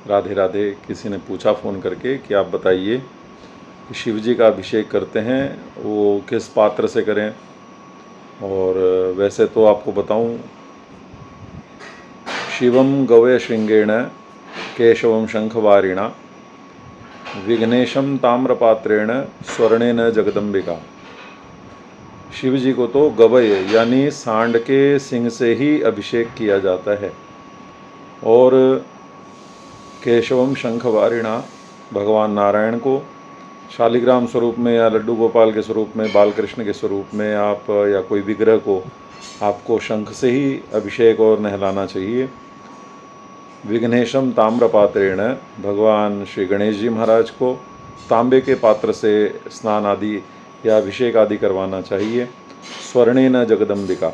राधे राधे। किसी ने पूछा फ़ोन करके कि आप बताइए कि शिव जी का अभिषेक करते हैं वो किस पात्र से करें। और वैसे तो आपको बताऊं, शिवम गवय श्रृंगेण केशवम शंखवारिणा विघ्नेशम ताम्रपात्रेण स्वर्णेन जगदम्बिका। शिव जी को तो गवय यानी सांड के सिंग से ही अभिषेक किया जाता है, और केशवम शंखवारिणा भगवान नारायण को शालिग्राम स्वरूप में या लड्डू गोपाल के स्वरूप में, बालकृष्ण के स्वरूप में आप या कोई विग्रह को आपको शंख से ही अभिषेक और नहलाना चाहिए। विघ्नेशम ताम्रपात्रेण भगवान श्री गणेश जी महाराज को तांबे के पात्र से स्नान आदि या अभिषेक आदि करवाना चाहिए। स्वर्णेन जगदम्बिका,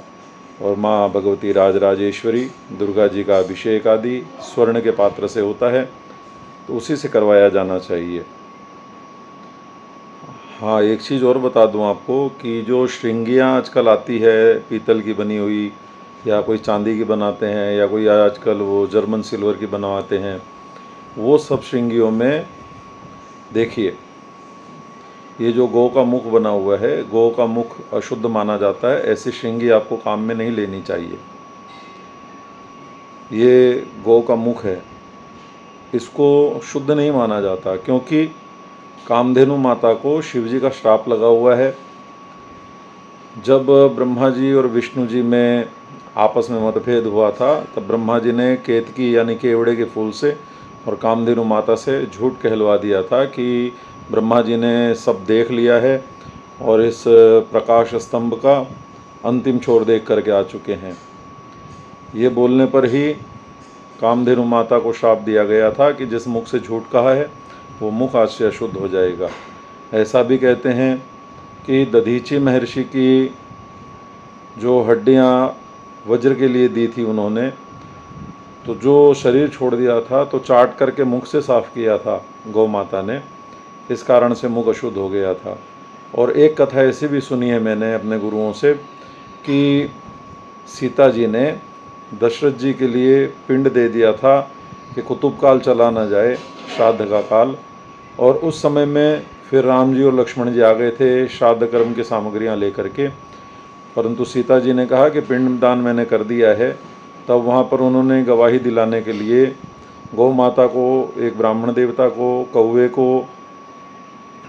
और माँ भगवती राजराजेश्वरी दुर्गा जी का अभिषेक आदि स्वर्ण के पात्र से होता है, तो उसी से करवाया जाना चाहिए। हाँ, एक चीज़ और बता दूं आपको कि जो श्रृंगियाँ आजकल आती है पीतल की बनी हुई, या कोई चांदी की बनाते हैं, या कोई आजकल वो जर्मन सिल्वर की बनवाते हैं, वो सब श्रृंगियों में देखिए, ये जो गौ का मुख बना हुआ है, गौ का मुख अशुद्ध माना जाता है। ऐसी श्रृंगी आपको काम में नहीं लेनी चाहिए। ये गौ का मुख है, इसको शुद्ध नहीं माना जाता, क्योंकि कामधेनु माता को शिव जी का श्राप लगा हुआ है। जब ब्रह्मा जी और विष्णु जी में आपस में मतभेद हुआ था, तब ब्रह्मा जी ने केतकी यानी केवड़े के फूल से और कामधेनु माता से झूठ कहलवा दिया था कि ब्रह्मा जी ने सब देख लिया है और इस प्रकाश स्तंभ का अंतिम छोर देख करके आ चुके हैं। ये बोलने पर ही कामधेनु माता को श्राप दिया गया था कि जिस मुख से झूठ कहा है वो मुख आज से अशुद्ध हो जाएगा। ऐसा भी कहते हैं कि दधीची महर्षि की जो हड्डियाँ वज्र के लिए दी थी उन्होंने, तो जो शरीर छोड़ दिया था तो चाट करके मुख से साफ किया था गौ माता ने, इस कारण से मुख अशुद्ध हो गया था। और एक कथा ऐसी भी सुनी है मैंने अपने गुरुओं से कि सीता जी ने दशरथ जी के लिए पिंड दे दिया था कि कुतुब काल चला ना जाए, श्राद्ध का काल। और उस समय में फिर राम जी और लक्ष्मण जी आ गए थे श्राद्ध कर्म की सामग्रियां लेकर के, परंतु सीता जी ने कहा कि पिंडदान मैंने कर दिया है। तब वहाँ पर उन्होंने गवाही दिलाने के लिए गौ माता को, एक ब्राह्मण देवता को, कौवे को,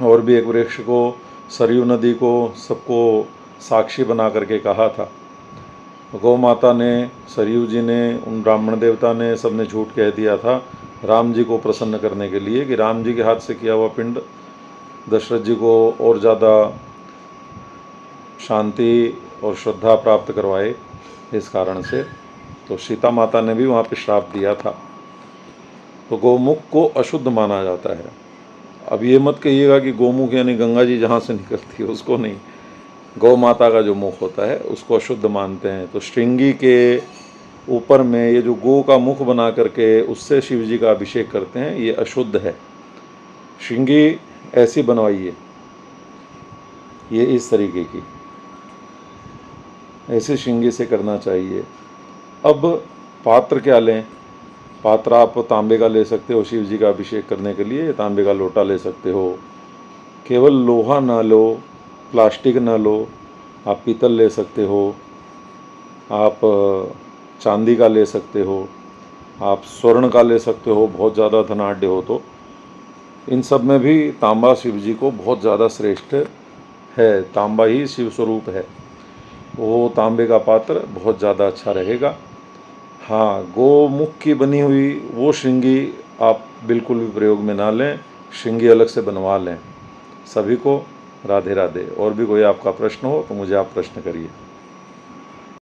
और भी एक वृक्ष को, सरयू नदी को, सबको साक्षी बना करके कहा था। गौ माता ने, सरयू जी ने, उन ब्राह्मण देवता ने, सबने झूठ कह दिया था राम जी को प्रसन्न करने के लिए कि राम जी के हाथ से किया हुआ पिंड दशरथ जी को और ज़्यादा शांति और श्रद्धा प्राप्त करवाए, इस कारण से। तो सीता माता ने भी वहाँ पे श्राप दिया था। तो गौमुख को अशुद्ध माना जाता है। अब ये मत कहिएगा कि गौमुख यानी गंगा जी जहाँ से निकलती है उसको नहीं, गौ माता का जो मुख होता है उसको अशुद्ध मानते हैं। तो श्रृंगी के ऊपर में ये जो गौ का मुख बना करके उससे शिव जी का अभिषेक करते हैं, ये अशुद्ध है। श्रृंगी ऐसी बनवाइए, ये इस तरीके की, ऐसे श्रृंगी से करना चाहिए। अब पात्र क्या लें? पात्र आप तांबे का ले सकते हो शिव जी का अभिषेक करने के लिए, तांबे का लोटा ले सकते हो। केवल लोहा ना लो, प्लास्टिक ना लो, आप पीतल ले सकते हो, आप चांदी का ले सकते हो, आप स्वर्ण का ले सकते हो, बहुत ज़्यादा धनाढ़ हो तो। इन सब में भी तांबा शिव जी को बहुत ज़्यादा श्रेष्ठ है, तांबा ही शिव स्वरूप है। वो तांबे का पात्र बहुत ज़्यादा अच्छा रहेगा। हाँ, गोमुख की बनी हुई वो श्रृंगी आप बिल्कुल भी प्रयोग में ना लें, श्रृंगी अलग से बनवा लें। सभी को राधे राधे। और भी कोई आपका प्रश्न हो तो मुझे आप प्रश्न करिए।